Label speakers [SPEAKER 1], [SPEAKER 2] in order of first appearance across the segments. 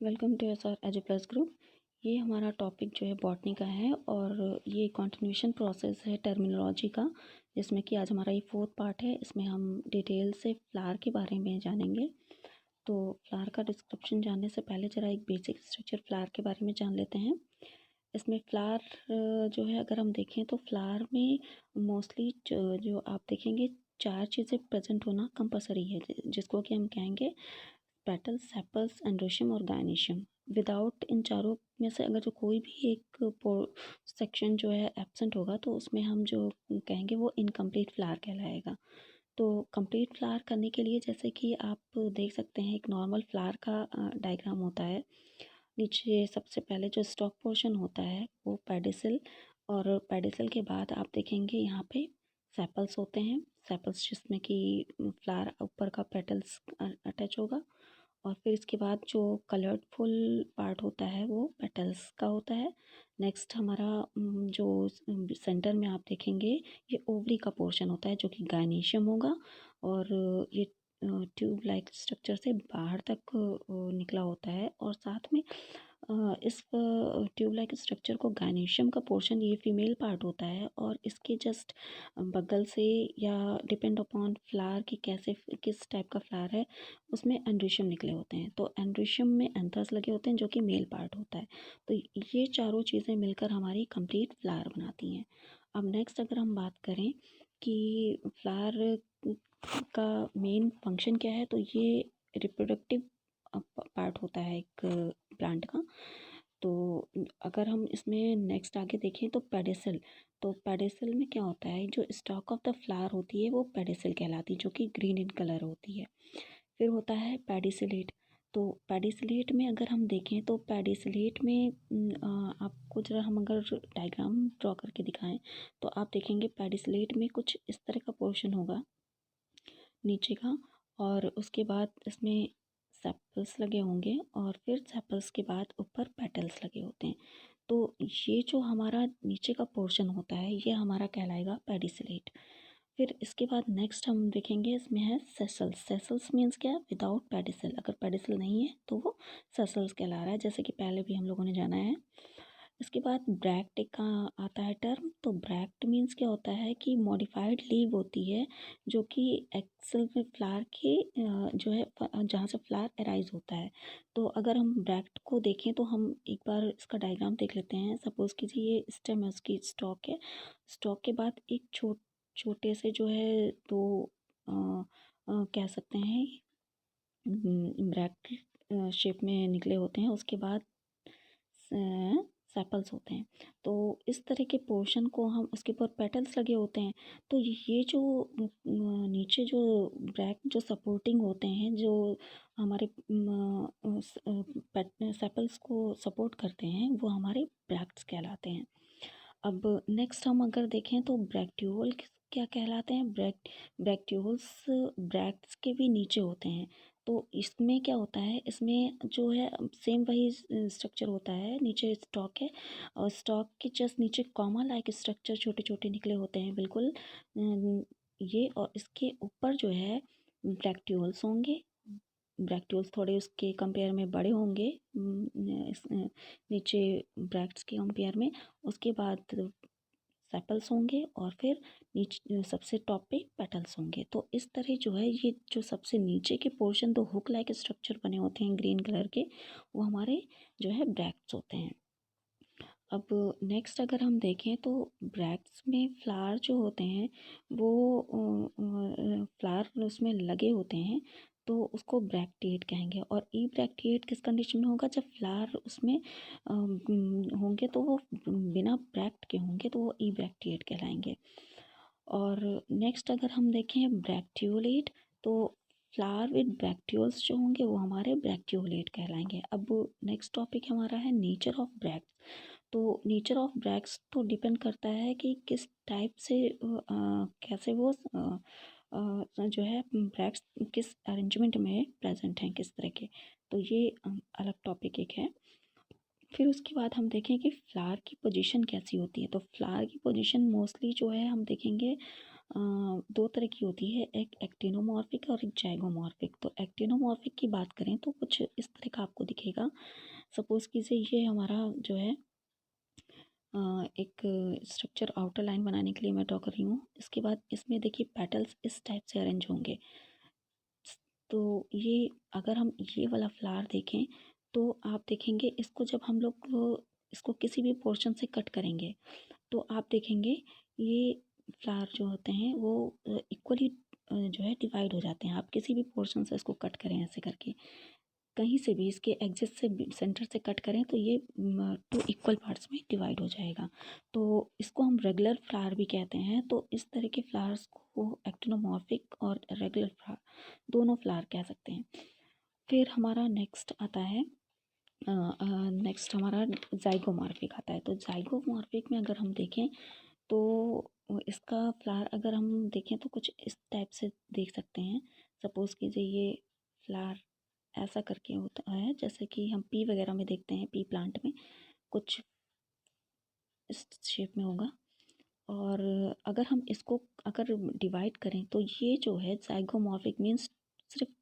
[SPEAKER 1] Welcome to S R edge plus group. ये हमारा topic जो है बॉटनी का है और ये कंटिन्यूएशन प्रोसेस है टर्मिनोलॉजी का, जिसमें कि आज हमारा ये फोर्थ पार्ट है। इसमें हम डिटेल से फ्लावर के बारे में जानेंगे। तो फ्लावर का डिस्क्रिप्शन जानने से पहले ज़रा एक बेसिक स्ट्रक्चर फ्लावर के बारे में जान लेते हैं। इसमें फ्लावर जो है अगर हम देखें तो फ्लावर में मोस्टली जो आप देखेंगे 4 चीज़ें प्रेजेंट होना कंपलसरी है, जिसको कि हम कहेंगे पेटल्स, सेपल्स, एंड्रोशियम और गायनीशियम। विदाउट इन चारों में से अगर जो कोई भी एक सेक्शन जो है एब्सेंट होगा तो उसमें हम जो कहेंगे वो इनकम्प्लीट फ्लावर कहलाएगा। तो कंप्लीट फ्लावर करने के लिए जैसे कि आप देख सकते हैं एक नॉर्मल फ्लावर का डायग्राम होता है। नीचे सबसे पहले जो स्टॉक पोर्शन होता है वो पेडिसल, और पेडिसल के बाद आप देखेंगे यहाँ पे सेपल्स होते हैं। सेपल्स जिसमें कि फ्लावर ऊपर का पेटल्स अटैच होगा, और फिर इसके बाद जो कलरफुल पार्ट होता है वो पेटल्स का होता है। नेक्स्ट हमारा जो सेंटर में आप देखेंगे ये ओवरी का पोर्शन होता है जो कि गायनीशियम होगा, और ये ट्यूब लाइक स्ट्रक्चर से बाहर तक निकला होता है। और साथ में इस ट्यूब लाइक स्ट्रक्चर को गायनीशियम का पोर्शन ये फीमेल पार्ट होता है, और इसके जस्ट बगल से या डिपेंड अपॉन फ्लावर की कैसे किस टाइप का फ्लावर है उसमें एंड्रोशियम निकले होते हैं। तो एंड्रोशियम में एंथर्स लगे होते हैं जो कि मेल पार्ट होता है। तो ये चारों चीज़ें मिलकर हमारी कंप्लीट फ्लावर बनाती हैं। अब नेक्स्ट अगर हम बात करें कि फ्लावर का मेन फंक्शन क्या है, तो ये रिप्रोडक्टिव पार्ट होता है एक प्लांट का। तो अगर हम इसमें नेक्स्ट आगे देखें तो पेडिसल, तो पेडिसल में क्या होता है, जो स्टॉक ऑफ द फ्लावर होती है वो पेडिसल कहलाती है जो कि ग्रीन इन कलर होती है। फिर होता है पेडिसिलेट। तो पेडिसिलेट में अगर हम देखें तो पेडिसिलेट में आपको जरा हम अगर डायग्राम ड्रॉ करके दिखाएं तो आप देखेंगे पेडिसिलेट में कुछ इस तरह का पोर्शन होगा नीचे का, और उसके बाद इसमें सेपल्स लगे होंगे, और फिर सेपल्स के बाद ऊपर पेटल्स लगे होते हैं। तो ये जो हमारा नीचे का पोर्शन होता है ये हमारा कहलाएगा पेडिसिलेट। फिर इसके बाद नेक्स्ट हम देखेंगे इसमें है सेसल्स। सेसल्स मीन्स क्या है, विदाउट पेडिसल। अगर पेडिसल नहीं है तो वो सेसल्स कहला रहा है, जैसे कि पहले भी हम लोगों ने जाना है। इसके बाद ब्रैक्ट एक का आता है टर्म। तो ब्रैक्ट मीन्स क्या होता है कि मॉडिफाइड लीव होती है जो कि एक्सल में फ्लावर के जो है जहाँ से फ्लावर अराइज होता है। तो अगर हम ब्रैक्ट को देखें तो हम एक बार इसका डायग्राम देख लेते हैं। सपोज़ कीजिए ये स्टेम है, उसकी स्टॉक है। स्टॉक के बाद एक छोटे से जो है दो कह सकते हैं ब्रैक्ट शेप में निकले होते हैं। उसके बाद सेपल्स होते हैं। तो इस तरह के पोर्शन को हम उसके ऊपर पेटल्स लगे होते हैं। तो ये जो नीचे जो ब्रैक जो सपोर्टिंग होते हैं, जो हमारे सेपल्स को सपोर्ट करते हैं, वो हमारे ब्रैक्ट्स कहलाते हैं। अब नेक्स्ट हम अगर देखें तो ब्रैक्ट्यूल क्या कहलाते हैं। ब्रैक्ट्यूल्स ब्रैक्ट्स के भी नीचे होते हैं। तो इसमें क्या होता है, इसमें जो है सेम वही स्ट्रक्चर होता है। नीचे स्टॉक है और स्टॉक के जस्ट नीचे कॉमा लाइक स्ट्रक्चर छोटे छोटे निकले होते हैं बिल्कुल ये। और इसके ऊपर जो है ब्रैक्ट्यूल्स होंगे। ब्रैक्ट्यूल्स थोड़े उसके कंपेयर में बड़े होंगे नीचे ब्रैक्ट्स के कंपेयर में। उसके बाद सेपल्स होंगे, और फिर नीचे सबसे टॉप पे पेटल्स होंगे। तो इस तरह जो है ये जो सबसे नीचे के पोर्शन दो हुक लाइक स्ट्रक्चर बने होते हैं ग्रीन कलर के, वो हमारे जो है ब्रैक्ट्स होते हैं। अब नेक्स्ट अगर हम देखें तो ब्रैक्ट्स में फ्लावर जो होते हैं वो फ्लावर उसमें लगे होते हैं, तो उसको ब्रैक्टिएट कहेंगे। और ई ब्रैक्टिएट किस कंडीशन में होगा, जब फ्लावर उसमें होंगे तो वो बिना ब्रैक्ट के होंगे तो वो ई ब्रैक्टिएट कहलाएंगे। और नेक्स्ट अगर हम देखें ब्रैक्टियोलेट, तो फ्लावर विद ब्रैक्टियोल्स जो होंगे वो हमारे ब्रैक्टियोलेट कहलाएंगे। अब नेक्स्ट टॉपिक हमारा है नेचर ऑफ ब्रैक्ट। तो नेचर ऑफ ब्रैक्ट्स तो डिपेंड करता है कि किस टाइप से कैसे वो जो है ब्रैक्ट्स किस अरेंजमेंट में प्रेजेंट हैं, किस तरह के। तो ये अलग टॉपिक एक है। फिर उसके बाद हम देखें कि फ्लावर की पोजीशन कैसी होती है। तो फ्लावर की पोजीशन मोस्टली जो है हम देखेंगे दो तरह की होती है, एक एक्टिनोमॉर्फिक और एक जाइगोमॉर्फिक। तो एक्टिनोमॉर्फिक की बात करें तो कुछ इस तरह का आपको दिखेगा। सपोज़ कीजिए ये हमारा जो है एक स्ट्रक्चर आउटर लाइन बनाने के लिए मैं ड्रॉ कर रही हूँ। इसके बाद इसमें देखिए पेटल्स इस टाइप से अरेंज होंगे। तो ये अगर हम ये वाला फ्लावर देखें तो आप देखेंगे इसको जब हम लोग इसको किसी भी पोर्शन से कट करेंगे तो आप देखेंगे ये फ्लावर जो होते हैं वो इक्वली जो है डिवाइड हो जाते हैं। आप किसी भी पोर्शन से इसको कट करें ऐसे करके, कहीं से भी इसके एग्जिट से सेंटर से कट करें तो ये टू इक्वल पार्ट्स में डिवाइड हो जाएगा। तो इसको हम रेगुलर फ्लावर भी कहते हैं। तो इस तरह के फ्लावर्स को एक्टिनोमॉर्फिक और रेगुलर फ्लावर दोनों फ्लावर कह सकते हैं। फिर हमारा नेक्स्ट आता है, नेक्स्ट हमारा जाइगोमॉर्फिक आता है। तो जाइगोमॉर्फिक में अगर हम देखें तो इसका फ्लावर अगर हम देखें तो कुछ इस टाइप से देख सकते हैं। सपोज़ कीजिए ये फ्लावर ऐसा करके होता है जैसे कि हम पी वगैरह में देखते हैं, पी प्लांट में कुछ इस शेप में होगा। और अगर हम इसको अगर डिवाइड करें तो ये जो है जाइगोमॉर्फिक मीन्स सिर्फ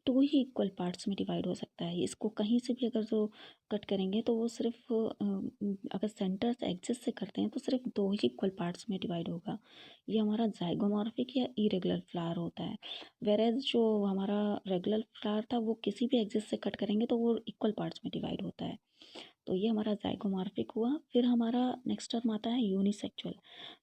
[SPEAKER 1] टू ही इक्वल पार्ट्स में डिवाइड हो सकता है। इसको कहीं से भी अगर जो कट करेंगे तो वो सिर्फ अगर सेंटर से एक्सिस से करते हैं तो सिर्फ दो ही इक्वल पार्ट्स में डिवाइड होगा। ये हमारा जाइगोमॉर्फिक या इरेगुलर फ्लावर होता है। वेरेज जो हमारा रेगुलर फ्लावर था वो किसी भी एक्सिस से कट करेंगे तो वो इक्वल पार्ट्स में डिवाइड होता है। तो ये हमारा जाइगोमॉर्फिक हुआ। फिर हमारा नेक्स्ट टर्म आता है यूनिसेक्सुअल।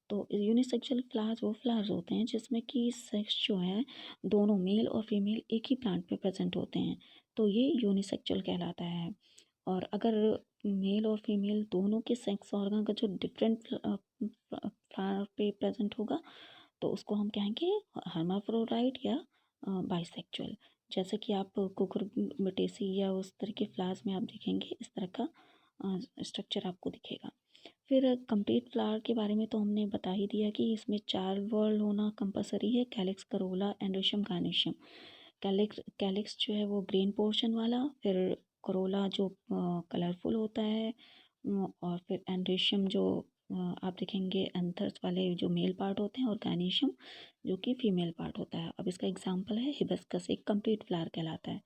[SPEAKER 1] तो यूनिसेक्सुअल फ्लावर्स वो फ्लावर्स होते हैं जिसमें कि सेक्स जो है दोनों मेल और फीमेल एक ही प्लांट पे प्रेजेंट होते हैं। तो ये यूनिसेक्सुअल कहलाता है। और अगर मेल और फीमेल दोनों के सेक्स ऑर्गन का जो डिफरेंट फ्लावर पे प्रेजेंट होगा तो उसको हम कहेंगे हर्माफ्रोडाइट या बाइसेक्सुअल। जैसे कि आप कुकुरबिटेसी या उस तरह के फ्लावर्स में आप देखेंगे इस तरह का स्ट्रक्चर आपको दिखेगा। फिर कंप्लीट फ्लावर के बारे में तो हमने बता ही दिया कि इसमें चार वर्ड होना कंपलसरी है, कैलिक्स, करोला, एंड्रोशियम, गार्निशियम। कैलिक्स जो है वो ग्रीन पोर्शन वाला, फिर करोला जो कलरफुल होता है, और फिर एंड्रोशियम जो आप देखेंगे एंथर्स वाले जो मेल पार्ट होते हैं, और गार्निशियम जो कि फीमेल पार्ट होता है। अब इसका एग्जांपल है हिबिस्कस, एक कंप्लीट फ्लावर कहलाता है।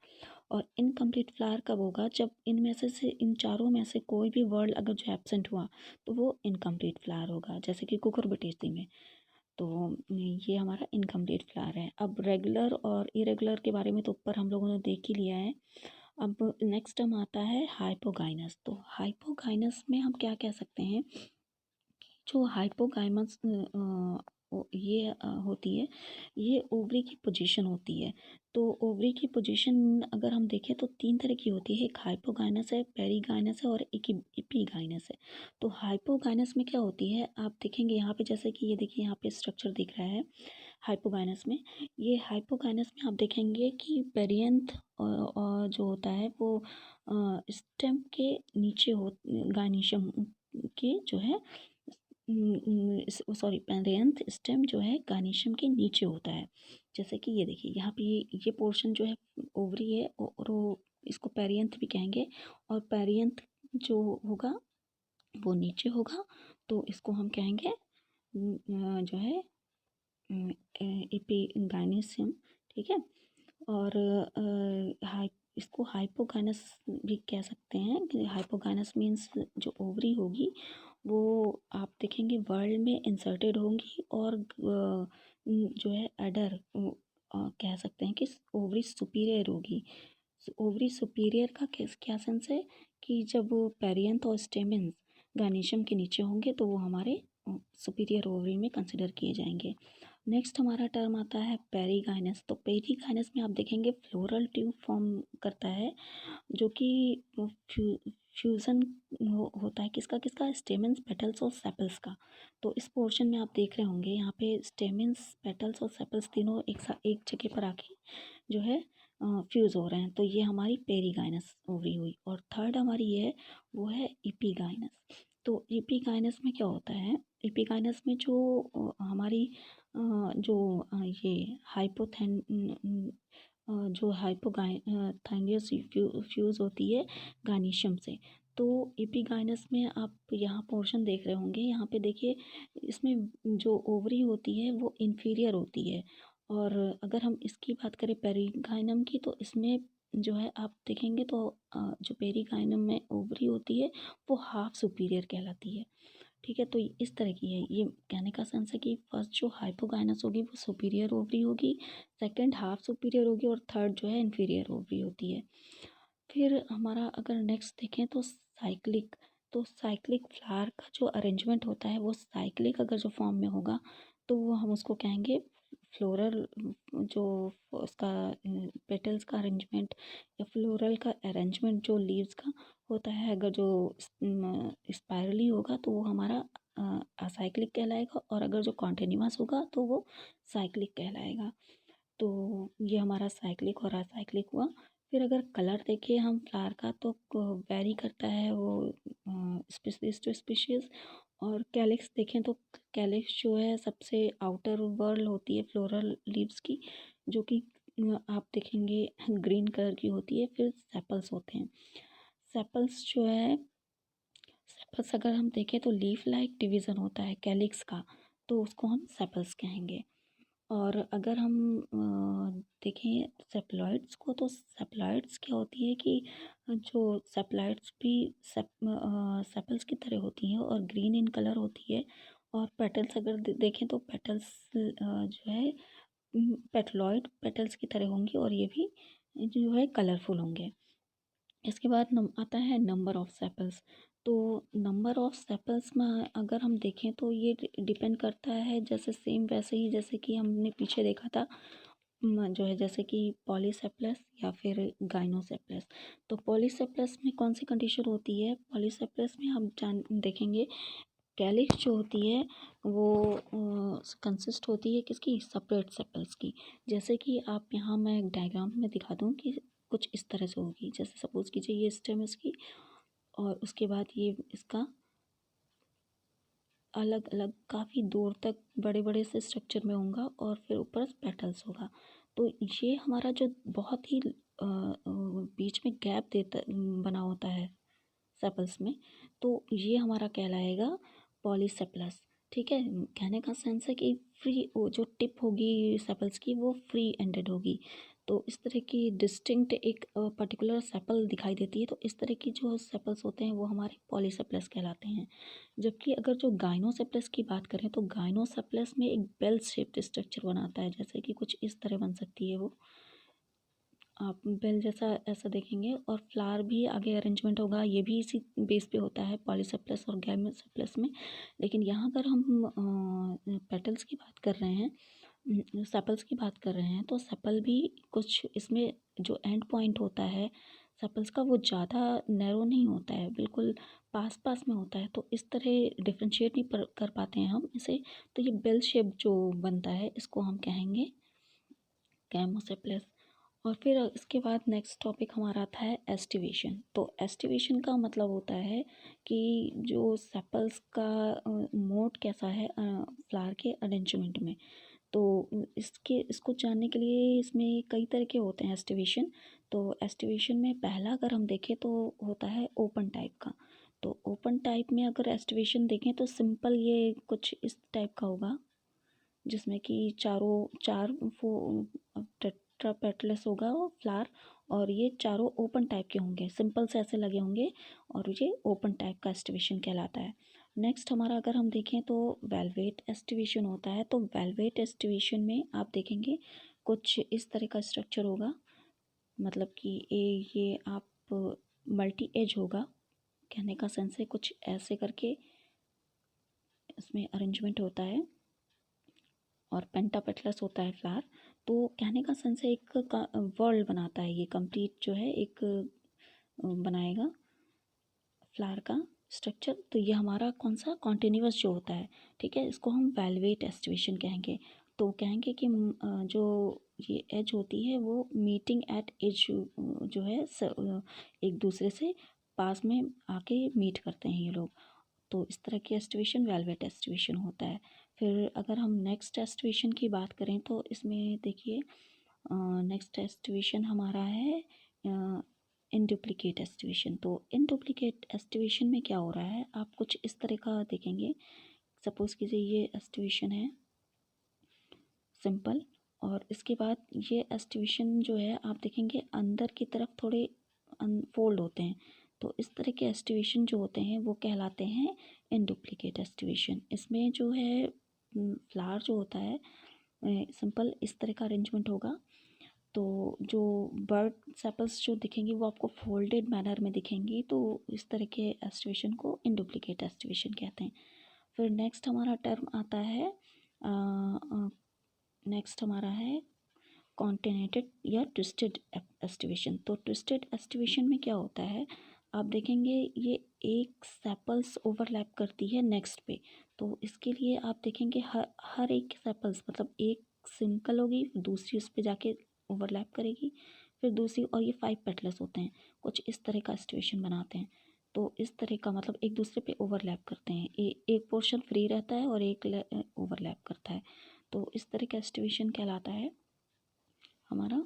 [SPEAKER 1] और इनकम्प्लीट फ्लावर कब होगा, जब इनमें से इन चारों में से कोई भी वर्ड अगर जो एब्सेंट हुआ तो वो इनकम्प्लीट फ्लावर होगा, जैसे कि कुकुरबिटेसी में। तो ये हमारा इनकम्प्लीट फ्लावर है। अब रेगुलर और इरेगुलर के बारे में तो ऊपर हम लोगों ने देख ही लिया है। अब नेक्स्ट हम आता है हाइपोगाइनस। तो हाइपोगाइनस में हम क्या कह सकते हैं, जो हाइपोगाइमस ये होती है, ये ओवरी की पोजीशन होती है। तो ओवरी की पोजीशन अगर हम देखें तो तीन तरह की होती है, एक हाइपोगाइनस है, पेरीगाइनस है, और एक एपीगाइनस है। तो हाइपोगाइनस में क्या होती है, आप देखेंगे यहाँ पे, जैसे कि ये देखिए यहाँ पे स्ट्रक्चर दिख रहा है हाइपोगाइनस में। ये हाइपोगाइनस में आप देखेंगे कि पेरियंथ जो होता है वो स्टेम के नीचे हो, गाइनिशियम के जो है सॉरी पेरियंथ स्टेम जो है गार्निशियम के नीचे होता है। जैसे कि ये देखिए यहाँ पे ये पोर्शन जो है ओवरी है, और वो इसको पेरियंथ भी कहेंगे। और पेरियंथ जो होगा वो नीचे होगा, तो इसको हम कहेंगे जो है एपिगाइनियम। ठीक है। और इसको हाइपोगाइनस भी कह सकते हैं कि हाइपोगाइनस मीन्स जो ओवरी होगी वो आप देखेंगे वर्ल्ड में इंसर्टेड होंगी, और जो है अडर कह सकते हैं कि ओवरी सुपीरियर होगी। ओवरी सुपीरियर का क्या सेंस है कि जब पेरियंथ और स्टेमेंस गार्निशियम के नीचे होंगे तो वो हमारे सुपीरियर ओवरी में कंसिडर किए जाएंगे। नेक्स्ट हमारा टर्म आता है पेरीगाइनस। तो पेरीगाइनस में आप देखेंगे फ्लोरल ट्यूब फॉर्म करता है, जो कि फ्यूज़न होता है किसका किसका, स्टेमन्स, पेटल्स और सेपल्स का। तो इस पोर्शन में आप देख रहे होंगे यहाँ पे स्टेमन्स, पेटल्स और सेपल्स तीनों एक जगह पर आके जो है फ्यूज़ हो रहे हैं। तो ये हमारी पेरीगाइनस ओवरी हुई। और थर्ड हमारी ये है वो है एपिगाइनस। तो एपिगाइनस में क्या होता है, एपिगाइनस में जो हमारी जो ये हाइपोथैन जो हाइपोगाइथाइनियस फ्यूज़ होती है गार्निशियम से। तो एपिगाइनस में आप यहाँ पोर्शन देख रहे होंगे, यहाँ पे देखिए इसमें जो ओवरी होती है वो इन्फीरियर होती है। और अगर हम इसकी बात करें पेरिगाइनम की, तो इसमें जो है आप देखेंगे तो जो पेरिगाइनम में ओवरी होती है वो हाफ सुपीरियर कहलाती है। ठीक है, तो इस तरह की है ये। कहने का सेंस है कि फर्स्ट जो हाइपोगाइनस होगी वो सुपीरियर ओवरी होगी, सेकंड हाफ सुपीरियर होगी और थर्ड जो है इन्फीरियर ओवरी होती है। फिर हमारा अगर नेक्स्ट देखें तो साइक्लिक, तो साइक्लिक फ्लावर का जो अरेंजमेंट होता है वो साइक्लिक अगर जो फॉर्म में होगा तो वो हम उसको कहेंगे फ्लोरल, जो उसका पेटल्स का अरेंजमेंट या फ्लोरल का अरेंजमेंट जो लीव्स का होता है, अगर जो स्पायरली होगा तो वो हमारा असाइक्लिक कहलाएगा, और अगर जो कॉन्टिन्यूअस होगा तो वो साइक्लिक कहलाएगा। तो ये हमारा साइक्लिक और असाइक्लिक हुआ। फिर अगर कलर देखें हम फ्लावर का तो वेरी करता है वो स्पीशीज टू स्पीशीज। और कैलिक्स देखें तो कैलिक्स जो है सबसे आउटर वर्ल होती है फ्लोरल लीव्स की, जो कि आप देखेंगे ग्रीन कलर की होती है। फिर सेपल्स होते हैं। सेपल्स जो है, सेपल्स अगर हम देखें तो लीफ लाइक डिवीज़न होता है कैलिक्स का, तो उसको हम सेपल्स कहेंगे। और अगर हम देखें सेप्लॉइड्स को, तो सेप्लॉइड्स क्या होती है कि जो सेप्लॉइड्स भी सेपल्स की तरह होती हैं और ग्रीन इन कलर होती है। और पेटल्स अगर देखें तो पेटल्स जो है पेटलॉइड पेटल्स की तरह होंगी और ये भी जो है कलरफुल होंगे। इसके बाद आता है नंबर ऑफ सेपल्स। तो नंबर ऑफ सेपल्स में अगर हम देखें तो ये डिपेंड करता है, जैसे सेम वैसे ही जैसे कि हमने पीछे देखा था जो है जैसे कि पॉलीसेप्लस या फिर गाइनोसेप्लस। तो पॉलीसेप्लस में कौन सी कंडीशन होती है, पॉलीसेप्लस में हम देखेंगे कैलिक्स जो होती है वो कंसिस्ट होती है किसकी, सेपरेट सेपल्स की। जैसे कि आप यहाँ मैं एक डायग्राम में दिखा दूँ कि कुछ इस तरह से होगी। जैसे सपोज कीजिए ये स्टेम इसकी, और उसके बाद ये इसका अलग अलग काफ़ी दूर तक बड़े बड़े से स्ट्रक्चर में होगा, और फिर ऊपर पेटल्स होगा। तो ये हमारा जो बहुत ही बीच में गैप देता बना होता है सेपल्स में, तो ये हमारा कहलाएगा पॉलीसेप्लस। ठीक है, कहने का सेंस है कि फ्री वो जो टिप होगी सेपल्स की वो फ्री एंडेड होगी। तो इस तरह की डिस्टिंक्ट एक पर्टिकुलर सेपल दिखाई देती है। तो इस तरह की जो सेपल्स होते हैं वो हमारे पॉलीसेप्लस कहलाते हैं। जबकि अगर जो गाइनोसेप्लस की बात करें तो गाइनोसेप्लस में एक बेल शेप्ड स्ट्रक्चर बनाता है, जैसे कि कुछ इस तरह बन सकती है वो, आप बेल जैसा ऐसा देखेंगे। और फ्लावर भी आगे अरेंजमेंट होगा, ये भी इसी बेस पे होता है पॉलीसेप्लस और गैमेटोसेप्लस में। लेकिन यहाँ अगर हम पेटल्स की बात कर रहे हैं, सेपल्स की बात कर रहे हैं, तो सेपल भी कुछ इसमें जो एंड पॉइंट होता है सेपल्स का वो ज़्यादा नैरो नहीं होता है, बिल्कुल पास पास में होता है। तो इस तरह डिफ्रेंशिएट नहीं कर पाते हैं हम इसे। तो ये बेल शेप जो बनता है इसको हम कहेंगे गैमोसेप्लस। और फिर इसके बाद नेक्स्ट टॉपिक हमारा आता है एस्टिवेशन। तो एस्टिवेशन का मतलब होता है कि जो सेपल्स का मोड कैसा है फ्लावर के अरेंजमेंट में। तो इसके इसको जानने के लिए इसमें कई तरह के होते हैं एस्टिवेशन। तो एस्टिवेशन में पहला अगर हम देखें तो होता है ओपन टाइप का। तो ओपन टाइप में अगर एस्टिवेशन देखें तो सिंपल ये कुछ इस टाइप का होगा, जिसमें कि चार टेट्रापेटलस होगा फ्लावर, और ये चारों ओपन टाइप के होंगे, सिंपल से ऐसे लगे होंगे, और ये ओपन टाइप का एस्टिवेशन कहलाता है। नेक्स्ट हमारा अगर हम देखें तो वेलवेट एस्टिवेशन होता है। तो वेलवेट एस्टिवेशन में आप देखेंगे कुछ इस तरह का स्ट्रक्चर होगा, मतलब कि ये आप मल्टी एज होगा, कहने का सेंस है कुछ ऐसे करके इसमें अरेंजमेंट होता है, और पेंटापेटलस होता है फ्लावर। तो कहने का सेंस है एक वर्ल्ड बनाता है ये, कंप्लीट जो है एक बनाएगा फ्लावर का स्ट्रक्चर। तो ये हमारा कौन सा कॉन्टिन्यूअस जो होता है, ठीक है, इसको हम वेलवेट एस्टिवेशन कहेंगे। तो कहेंगे कि जो ये एज होती है वो मीटिंग एट एज जो है एक दूसरे से पास में आके मीट करते हैं ये लोग। तो इस तरह की एस्टिवेशन वेलवेट एस्टिवेशन होता है। फिर अगर हम नेक्स्ट एस्टिवेशन की बात करें तो इसमें देखिए नेक्स्ट एस्टिवेशन हमारा है इन डुप्लीकेट एस्टिवेशन। तो इन डुप्लीकेट एस्टिवेशन में क्या हो रहा है, आप कुछ इस तरह का देखेंगे। सपोज़ कीजिए ये एस्टिवेशन है सिंपल, और इसके बाद ये एस्टिवेशन जो है आप देखेंगे अंदर की तरफ थोड़े फोल्ड होते हैं। तो इस तरह के एस्टिवेशन जो होते हैं वो कहलाते हैं इन डुप्लीकेट एस्टिवेशन। इसमें जो है फ्लावर जो होता है सिंपल इस तरह का अरेंजमेंट होगा। तो जो बर्ड सेपल्स जो दिखेंगी वो आपको फोल्डेड मैनर में दिखेंगी। तो इस तरह के एस्टिवेशन को इन डुप्लीकेट एस्टिवेशन कहते हैं। फिर नेक्स्ट हमारा टर्म आता है नेक्स्ट हमारा है कॉन्टिनेटेड या ट्विस्टेड एस्टिवेशन। तो ट्विस्टेड एस्टिवेशन में क्या होता है, आप देखेंगे ये एक सेपल्स ओवरलैप करती है नेक्स्ट पे। तो इसके लिए आप देखेंगे हर एक सेपल्स मतलब एक सिंगल होगी, दूसरी उस पर जाके ओवरलैप करेगी, फिर दूसरी, और ये 5 पेटल्स होते हैं। कुछ इस तरह का एस्टिवेशन बनाते हैं। तो इस तरह का मतलब एक दूसरे पे ओवरलैप करते हैं, एक पोर्शन फ्री रहता है और एक ओवरलैप करता है। तो इस तरह का एस्टिवेशन कहलाता है हमारा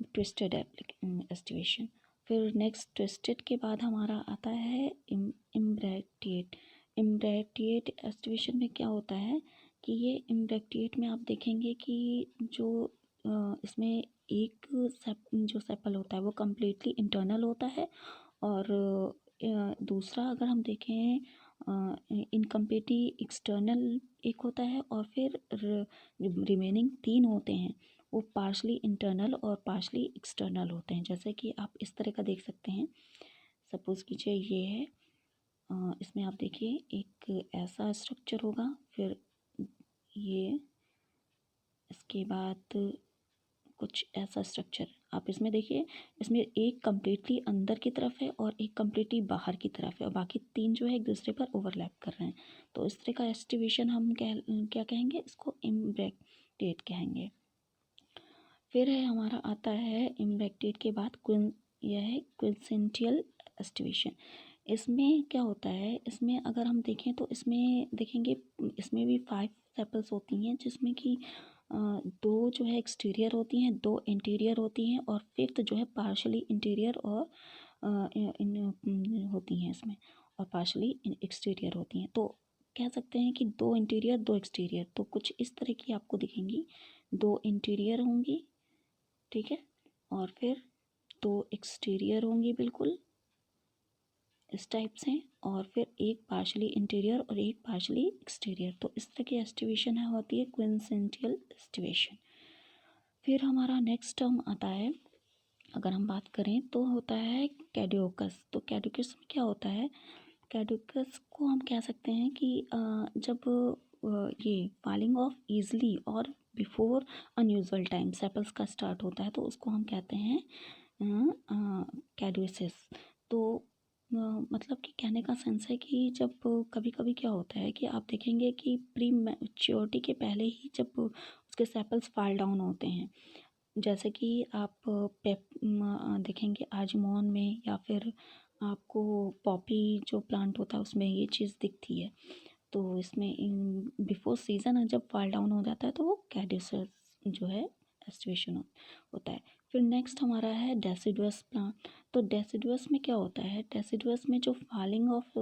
[SPEAKER 1] ट्विस्टेड एस्टिवेशन। फिर नेक्स्ट ट्विस्टेड के बाद हमारा आता है इम्ब्रैक्टिएट। इम्ब्रैक्टिएट एस्टिवेशन में क्या होता है कि ये इम्ब्रैक्टिएट में आप देखेंगे कि जो इसमें एक जो सेपल होता है वो कम्प्लीटली इंटरनल होता है, और दूसरा अगर हम देखें इनकम्प्लीटली एक्सटर्नल एक होता है, और फिर रिमेनिंग 3 होते हैं वो पार्शली इंटरनल और पार्शली एक्सटर्नल होते हैं। जैसे कि आप इस तरह का देख सकते हैं। सपोज़ कीजिए ये है, इसमें आप देखिए एक ऐसा स्ट्रक्चर होगा, फिर ये, इसके बाद कुछ ऐसा स्ट्रक्चर आप इसमें देखिए। इसमें एक कम्प्लीटली अंदर की तरफ है और एक कम्प्लीटली बाहर की तरफ है, और बाकी 3 जो है एक दूसरे पर ओवरलैप कर रहे हैं। तो इस तरह का एस्टिवेशन हम क्या कहेंगे, इसको इम्ब्रैक्टिएट कहेंगे। फिर है हमारा आता है इम्ब्रैक्टिएट के बाद यह है क्विन्सेंटियल एस्टिवेशन। इसमें क्या होता है, इसमें अगर हम देखें तो इसमें देखेंगे इसमें भी 5 सेपल्स होती हैं, जिसमें कि 2 जो है एक्सटीरियर होती हैं, 2 इंटीरियर होती हैं, और 5th जो है पार्शली इंटीरियर और होती हैं इसमें, और पार्शली एक्सटीरियर होती हैं। तो कह सकते हैं कि 2 इंटीरियर 2 एक्सटीरियर। तो कुछ इस तरह की आपको दिखेंगी, 2 इंटीरियर होंगी, ठीक है, और फिर 2 एक्सटीरियर होंगी बिल्कुल इस टाइप से, और फिर एक पार्शली इंटीरियर और एक पार्शली एक्सटीरियर। तो इस तरह की एस्टिवेशन है होती है क्विन्सेंटियल एस्टिवेशन। फिर हमारा नेक्स्ट टर्म आता है, अगर हम बात करें तो होता है कैडियोकस। तो कैडियोकस में क्या होता है, कैडियोकस को हम कह सकते हैं कि जब ये फॉलिंग ऑफ ईजली और बिफोर अनयूजुअल टाइम सेपल्स का स्टार्ट होता है, तो उसको हम कहते हैं कैडियोसिस। तो मतलब कि कहने का सेंस है कि जब कभी कभी क्या होता है कि आप देखेंगे कि प्री मैच्योरिटी के पहले ही जब उसके सेपल्स फॉल डाउन होते हैं, जैसे कि आप देखेंगे आजमोन में, या फिर आपको पॉपी जो प्लांट होता है उसमें ये चीज़ दिखती है। तो इसमें बिफोर सीज़न जब फॉल डाउन हो जाता है तो वो कैडियोसिस जो है एस्टिवेशन होता है। फिर नेक्स्ट हमारा है डेसिडुअस प्लांट। तो डेसिडुअस में क्या होता है, डेसिडुअस में जो फॉलिंग ऑफ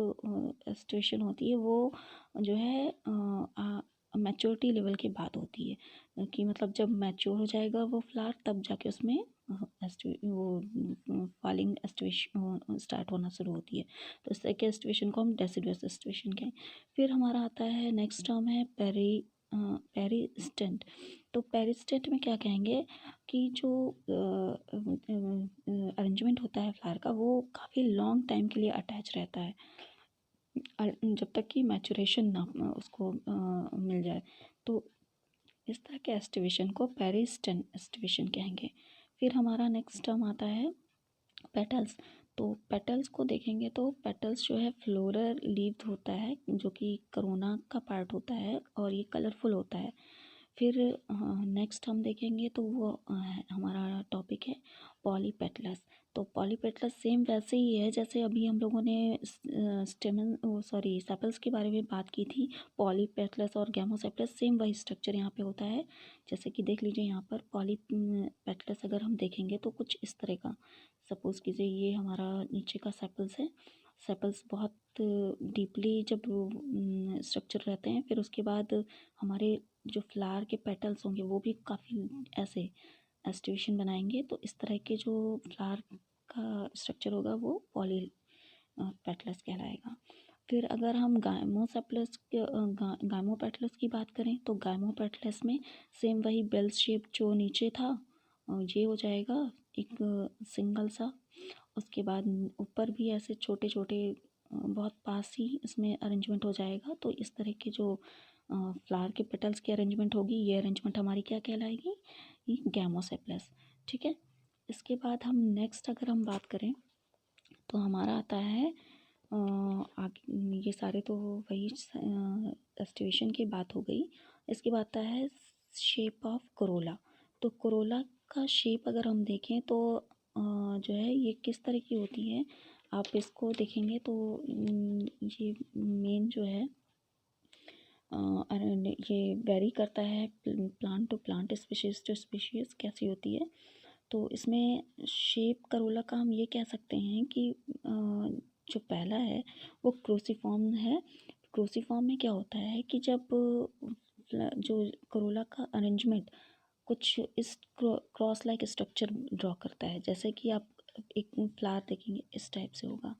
[SPEAKER 1] एस्टिवेशन होती है वो जो है मैच्योरिटी लेवल के बाद होती है, कि मतलब जब मैच्योर हो जाएगा वो फ्लावर तब जाके उसमें वो फॉलिंग एस्टिवेशन स्टार्ट होना शुरू होती है। तो इस तरह के एस्टिवेशन को हम डेसिडुअस एस्टिवेशन कहें। फिर हमारा आता है नेक्स्ट टर्म है पेरिस्टेंट। तो पेरिस्टेंट में क्या कहेंगे कि जो अरेंजमेंट होता है फ्लावर का वो काफ़ी लॉन्ग टाइम के लिए अटैच रहता है, जब तक कि मैचुरेशन ना उसको मिल जाए। तो इस तरह के एस्टिवेशन को पेरिस्टेंट एस्टिवेशन कहेंगे। फिर हमारा नेक्स्ट टर्म आता है पेटल्स। तो पेटल्स को देखेंगे तो पेटल्स जो है फ्लोरल लीव्ड होता है, जो कि करोना का पार्ट होता है, और ये कलरफुल होता है। फिर नेक्स्ट हम देखेंगे तो वो हमारा टॉपिक है पॉलीपेटलस। तो पॉलीपेटलस सेम वैसे ही है जैसे अभी हम लोगों ने स्टेमन सॉरी सेपल्स के बारे में बात की थी। पॉलीपेटलस और गैमोसेपलस सेम वही स्ट्रक्चर यहाँ पे होता है। जैसे कि देख लीजिए यहाँ पर पॉलीपेटलस अगर हम देखेंगे तो कुछ इस तरह का सपोज़ कीजिए ये हमारा नीचे का सेपल्स है। सेपल्स बहुत डीपली जब स्ट्रक्चर रहते हैं, फिर उसके बाद हमारे जो फ्लावर के पेटल्स होंगे वो भी काफ़ी ऐसे एस्टिवेशन बनाएंगे। तो इस तरह के जो फ्लावर का स्ट्रक्चर होगा वो पॉली पेटल्स कहलाएगा। फिर अगर हम गाइमोपेटलस की बात करें तो गाइमोपेटलस में सेम वही बेल शेप जो नीचे था ये हो जाएगा एक सिंगल सा। उसके बाद ऊपर भी ऐसे छोटे छोटे बहुत पास ही इसमें अरेंजमेंट हो जाएगा। तो इस तरह के जो फ्लावर के पेटल्स की अरेंजमेंट होगी, ये अरेंजमेंट हमारी क्या कहलाएगी? ये गैमोसेप्लस। ठीक है। इसके बाद हम नेक्स्ट अगर हम बात करें तो हमारा आता है आगे, ये सारे तो वही एस्टिवेशन की बात हो गई। इसके बाद आता है शेप ऑफ कोरोला। तो कोरोला का शेप अगर हम देखें तो जो है ये किस तरह की होती है, आप इसको देखेंगे तो ये मेन जो है ये वेरी करता है plant to plant, species to species कैसी होती है। तो इसमें शेप करोला का हम ये कह सकते हैं कि जो पहला है वो क्रूसीफॉर्म है। क्रूसीफॉर्म में क्या होता है कि जब जो करोला का अरेंजमेंट कुछ इस क्रॉस लाइक स्ट्रक्चर ड्रॉ करता है, जैसे कि आप एक फ्लावर देखेंगे इस टाइप से होगा।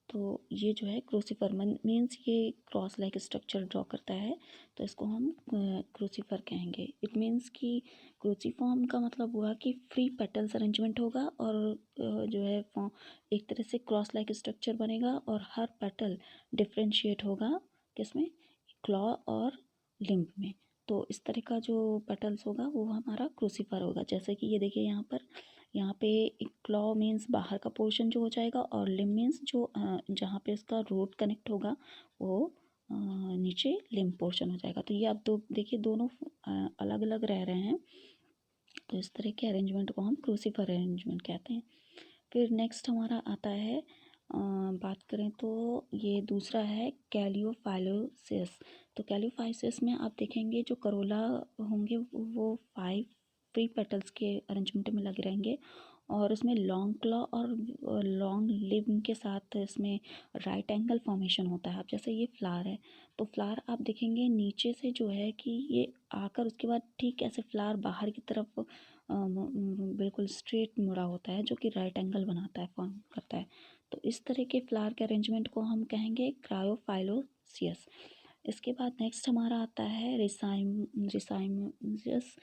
[SPEAKER 1] तो ये जो है क्रूसीफर मीन्स ये क्रॉस लाइक स्ट्रक्चर ड्रॉ करता है, तो इसको हम क्रूसीफर कहेंगे। इट मीन्स कि क्रूसीफॉर्म का मतलब हुआ कि फ्री पेटल्स अरेंजमेंट होगा और जो है एक तरह से क्रॉस लाइक स्ट्रक्चर बनेगा और हर पेटल डिफ्रेंशिएट होगा किसमें? क्लॉ और लिम्ब में। तो इस तरह का जो पेटल्स होगा वो हमारा क्रूसीफर होगा। जैसे कि ये देखिए यहाँ पे एक क्लॉ मीन्स बाहर का पोर्शन जो हो जाएगा और लिम्ब मीन्स जो जहाँ पे इसका रूट कनेक्ट होगा वो नीचे लिम्ब पोर्शन हो जाएगा। तो ये आप देखिए दोनों अलग अलग रह रहे हैं। तो इस तरह के अरेंजमेंट को हम क्रूसीफर अरेंजमेंट कहते हैं। फिर नेक्स्ट हमारा आता है बात करें तो ये दूसरा है कैलियोफाइलोसिस। तो कैलियोफाइलोसिस में आप देखेंगे जो करोला होंगे वो 5 फ्री पेटल्स के अरेंजमेंट में लगे रहेंगे और उसमें लॉन्ग क्लॉ और लॉन्ग लिम्ब के साथ इसमें राइट एंगल फॉर्मेशन होता है। अब जैसे ये फ्लावर है तो फ्लावर आप देखेंगे नीचे से जो है कि ये आकर उसके बाद ठीक ऐसे फ्लावर बाहर की तरफ बिल्कुल स्ट्रेट मुड़ा होता है जो कि राइट एंगल बनाता है, फॉर्म करता है। तो इस तरह के फ्लावर के अरेंजमेंट को हम कहेंगे क्रायोफाइलोसियस। इसके बाद नेक्स्ट हमारा आता है रिसाइमसियस।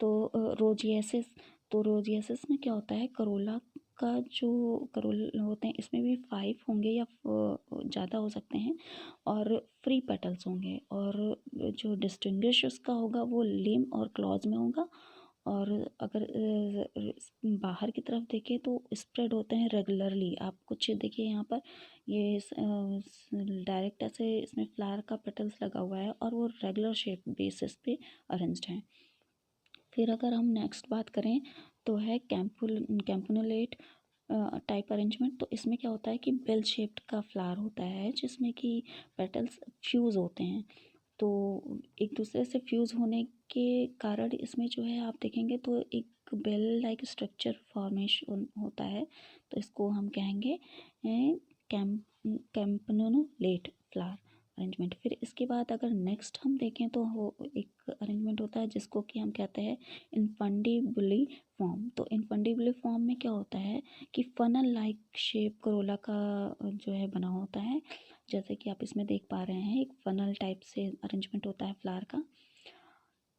[SPEAKER 1] तो रोजियसिस। तो रोजियसिस में क्या होता है, करोला का जो करोल होते हैं इसमें भी 5 होंगे या ज़्यादा हो सकते हैं और फ्री पेटल्स होंगे और जो डिस्टिंग्विश उसका होगा वो लिम्ब और क्लॉज में होगा। और अगर बाहर की तरफ देखें तो स्प्रेड होते हैं रेगुलरली। आप कुछ देखिए यहाँ पर ये डायरेक्ट ऐसे इसमें फ्लावर का पेटल्स लगा हुआ है और वो रेगुलर शेप बेसिस पे अरेंज्ड हैं। फिर अगर हम नेक्स्ट बात करें तो है कैंपुनुलेट टाइप अरेंजमेंट। तो इसमें क्या होता है कि बेल शेप्ड का फ्लावर होता है जिसमें कि पेटल्स फ्यूज़ होते हैं। तो एक दूसरे से फ्यूज़ होने के कारण इसमें जो है आप देखेंगे तो एक बेल लाइक स्ट्रक्चर फॉर्मेशन होता है। तो इसको हम कहेंगे कैंपनुलेट फ्लावर अरेंजमेंट। फिर इसके बाद अगर नेक्स्ट हम देखें तो वो एक अरेंजमेंट होता है जिसको कि हम कहते हैं इनफंडिबुली फॉर्म। तो इनफंडिबुली फॉर्म में क्या होता है कि फनल लाइक शेप करोला का जो है बना होता है। जैसे कि आप इसमें देख पा रहे हैं एक फनल टाइप से अरेंजमेंट होता है फ्लावर का।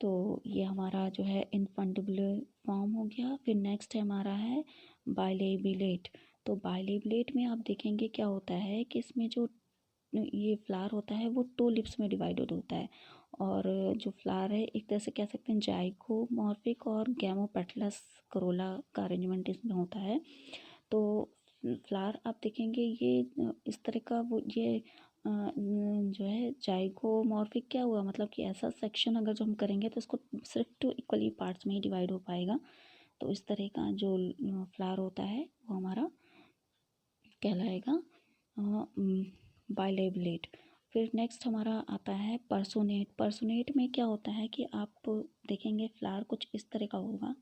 [SPEAKER 1] तो ये हमारा जो है इनफंडिबुलर फॉर्म हो गया। फिर नेक्स्ट है हमारा है बाइलेबिलेट। तो बाइलेबिलेट में आप देखेंगे क्या होता है कि इसमें जो ये फ्लावर होता है वो 2 लिप्स में डिवाइडेड होता है और जो फ्लावर है एक तरह से कह सकते हैं जाइगोमॉर्फिक और गैमोपेटलस करोला का अरेंजमेंट इसमें होता है। तो फ्लावर आप देखेंगे ये इस तरह का वो ये जो है जाइगोमॉर्फिक क्या हुआ, मतलब कि ऐसा सेक्शन अगर जो हम करेंगे तो इसको सिर्फ 2 इक्वली पार्ट्स में ही डिवाइड हो पाएगा। तो इस तरह का जो फ्लावर होता है वो हमारा कहलाएगा बाइलेबलेट। फिर नेक्स्ट हमारा आता है पर्सोनेट। पर्सोनेट में क्या होता है कि आप देखेंगे फ्लावर कुछ इस तरह का होगा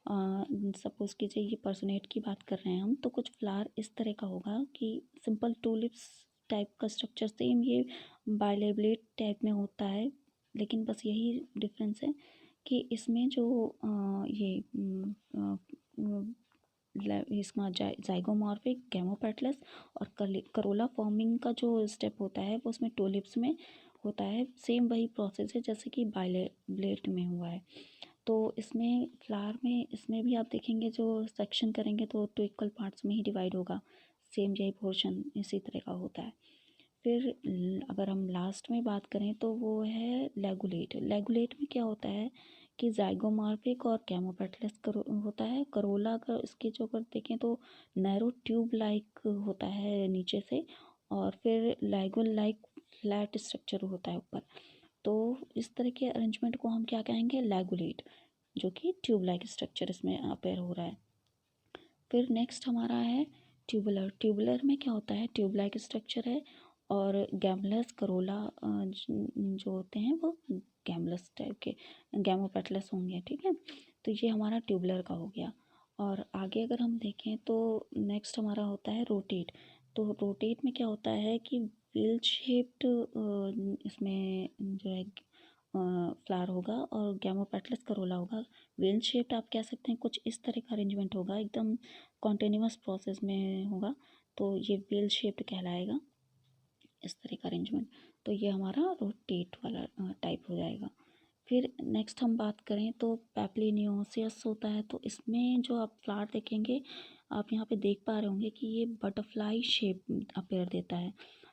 [SPEAKER 1] सपोज़ कीजिए ये पर्सोनेट की बात कर रहे हैं हम, तो कुछ फ्लावर इस तरह का होगा कि सिंपल टूलिप्स टाइप का स्ट्रक्चर, सेम ये बाइलेबलेट टाइप में होता है, लेकिन बस यही डिफरेंस है कि इसमें जो ये इसका जाइगोमॉर्फिक गैमोपेटलस और करोला फॉर्मिंग का जो स्टेप होता है वो उसमें टूलिप्स में होता है। सेम वही प्रोसेस है जैसे कि बाइलेबलेट में हुआ है। तो इसमें फ्लावर में इसमें भी आप देखेंगे जो सेक्शन करेंगे तो टू इक्वल पार्ट्स में ही डिवाइड होगा। सेम यही पोर्शन इसी तरह का होता है। फिर अगर हम लास्ट में बात करें तो वो है लेगुलेट। लेगुलेट में क्या होता है कि जाइगोमॉर्फिक और कैमोपेटलस होता है। करोला अगर इसके जो अगर देखें तो नैरो ट्यूब लाइक होता है नीचे से, और फिर लैगुल लाइक फ्लैट स्ट्रक्चर होता है ऊपर। तो इस तरह के अरेंजमेंट को हम क्या कहेंगे, लेगुलेट, जो कि ट्यूब लाइक स्ट्रक्चर इसमें अपेयर हो रहा है। फिर नेक्स्ट हमारा है ट्यूबुलर। ट्यूबुलर में क्या होता है, ट्यूब लाइक स्ट्रक्चर है, और गैमलस करोला जो होते हैं वो गैमलस टाइप के गैमोपेटलस होंगे, ठीक है। तो ये हमारा ट्यूबुलर का हो गया। और आगे अगर हम देखें तो नेक्स्ट हमारा होता है रोटेट। तो रोटेट में क्या होता है कि व्हील शेप्ड इसमें जो है फ्लावर होगा और गैमोपेटलस करोला होगा। व्हील शेप्ड आप कह सकते हैं, कुछ इस तरह का अरेंजमेंट होगा, एकदम कॉन्टिन्यूस प्रोसेस में होगा, तो ये व्हील शेप्ड कहलाएगा, इस तरह का अरेंजमेंट। तो ये हमारा रोटेट वाला टाइप हो जाएगा। फिर नेक्स्ट हम बात करें तो पैप्लिनियोसियस होता है। तो इसमें जो आप फ्लावर देखेंगे, आप यहाँ पे देख पा रहे होंगे कि ये बटरफ्लाई शेप अपेयर देता है।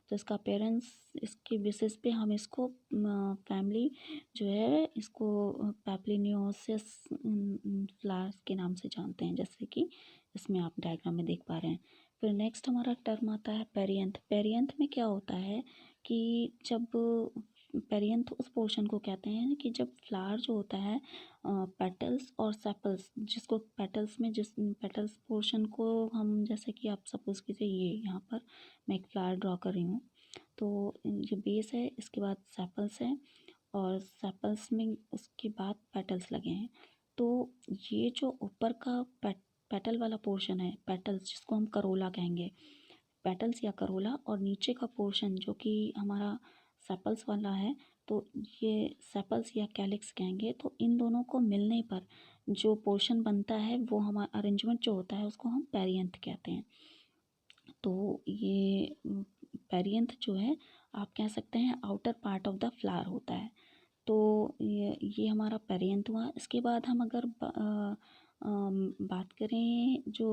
[SPEAKER 1] तो इसका अपेयरेंस, इसके बेसिस पे हम इसको फैमिली जो है इसको पैप्लिनियोसियस फ्लावर्स के नाम से जानते हैं, जैसे कि इसमें आप डायग्राम में देख पा रहे हैं। फिर नेक्स्ट हमारा टर्म आता है पेरियंथ। पेरियंथ में क्या होता है कि जब पेरियंथ उस पोर्शन को कहते हैं कि जब फ्लावर जो होता है पेटल्स और सेपल्स, जिसको पेटल्स में जिस पेटल्स पोर्शन को हम, जैसे कि आप सपोज कीजिए ये यहाँ पर मैं एक फ्लावर ड्रॉ कर रही हूँ, तो ये बेस है, इसके बाद सेपल्स है, और सेपल्स में उसके बाद पेटल्स लगे हैं। तो ये जो ऊपर का पेटल वाला पोर्शन है, पेटल्स जिसको हम करोला कहेंगे, पेटल्स या करोला, और नीचे का पोर्शन जो कि हमारा सेपल्स वाला है, तो ये सेपल्स या कैलिक्स कहेंगे। तो इन दोनों को मिलने पर जो पोर्शन बनता है वो हमारा अरेंजमेंट जो होता है उसको हम पेरियंथ कहते हैं। तो ये पेरियंथ जो है आप कह सकते हैं outer part of the flower होता है। तो ये हमारा पेरियंथ हुआ। इसके बाद हम अगर बात करें जो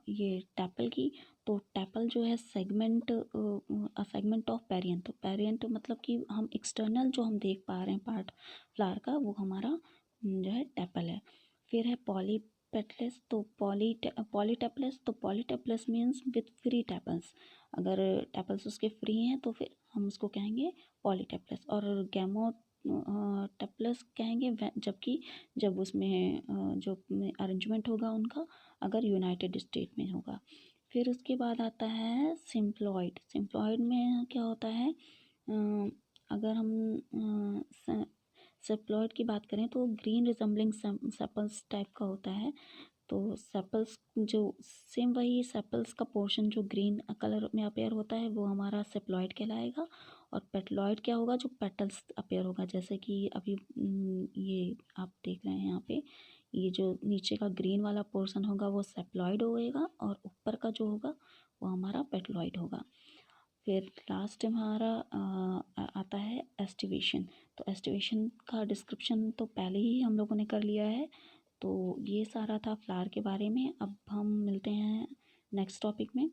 [SPEAKER 1] ये टैपल की, तो टैपल जो है सेगमेंट ऑफ पेरियंथ। तो पेरियंथ मतलब कि हम एक्सटर्नल जो हम देख पा रहे हैं पार्ट फ्लावर का, वो हमारा जो है टैपल है। फिर है पॉलीपेटलस। तो पॉलीटेपलस, तो पॉलीटेपलस मीन्स विथ फ्री टैपल्स। अगर टैपल्स उसके फ्री हैं तो फिर हम उसको कहेंगे पॉलीटेपलस। और गैमो टप्लस कहेंगे जबकि जब उसमें जो अरेंजमेंट होगा उनका अगर यूनाइटेड स्टेट में होगा। फिर उसके बाद आता है सिम्प्लॉयड। सिम्प्लॉयड में क्या होता है, अगर हम सेप्लॉयड की बात करें तो ग्रीन रिजम्बलिंग सेपल्स टाइप का होता है। तो सेपल्स जो सेम वही सेपल्स का पोर्शन जो ग्रीन कलर में अपेयर होता है वो हमारा सेप्लॉयड कहलाएगा। और पेटलॉयड क्या होगा, जो पेटल्स अपेयर होगा, जैसे कि अभी ये आप देख रहे हैं यहाँ पे, ये जो नीचे का ग्रीन वाला पोर्शन होगा वो सेप्लॉयड होएगा, और ऊपर का जो होगा वो हमारा पेटलॉयड होगा। फिर लास्ट हमारा आता है एस्टिवेशन। तो एस्टिवेशन का डिस्क्रिप्शन तो पहले ही हम लोगों ने कर लिया है। तो ये सारा था फ्लावर के बारे में। अब हम मिलते हैं नेक्स्ट टॉपिक में।